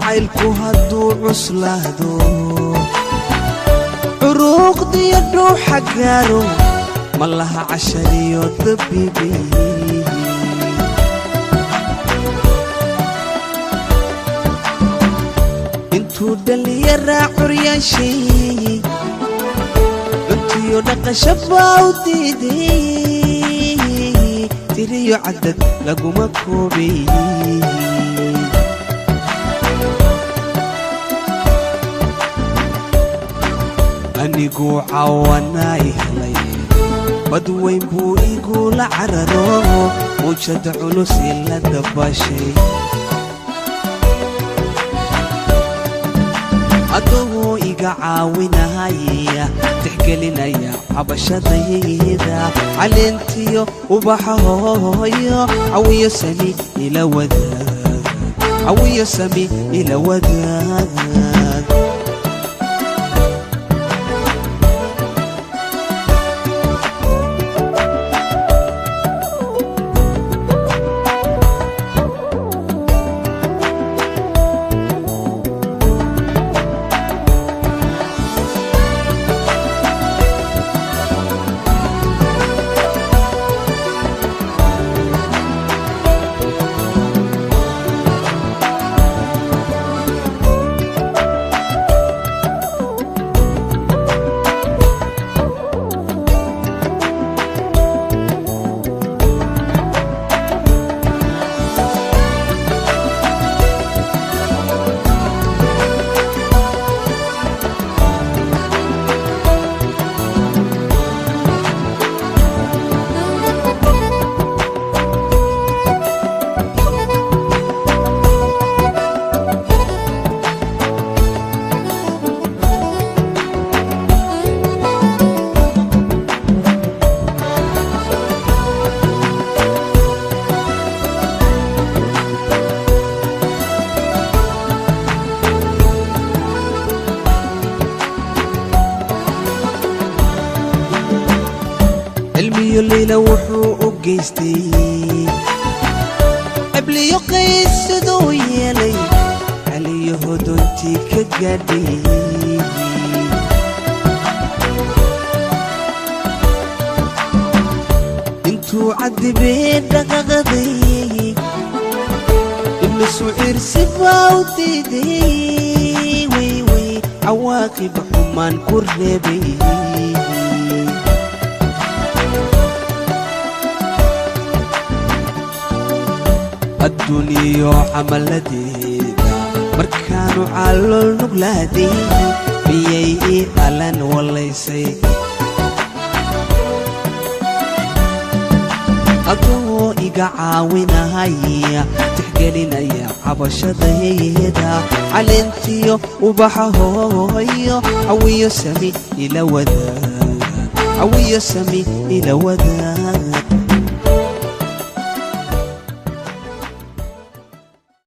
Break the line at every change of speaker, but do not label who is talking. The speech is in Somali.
jacaylku hadduu cuslaado curuuqdii dhuuxa gaaro ma laha cashariyo dabiibi intuu dhalinyara curyaashay cuntiyo dhaqasho baa u diiday tiriyo cadad laguma koobay anigu cawanaa ihlay bad weyn buu igula cararo mawjad culus ila dabashay adoo iga caawinaya tixgelinaya cabashadayda caleentiyo ubaxa hooyo cawiyo sami ila wadaag cawiyo sami ila wadaag علمي الليلة وحو قيستي قبلي يقيس دويا لي علي هدونتي كقدي انتو عدي بين دغغدي المسو عرسي باوديدي وي وي عواقب حمان كربي الدنيا حملتيدا مركانو على النقلادي بيي ألان وليسي أدو إيقا عاويناهايا تحقلينايا عباشدايدا علنتيو وبحاهويو عويو سمي إلى وداد عويو سمي إلى وداد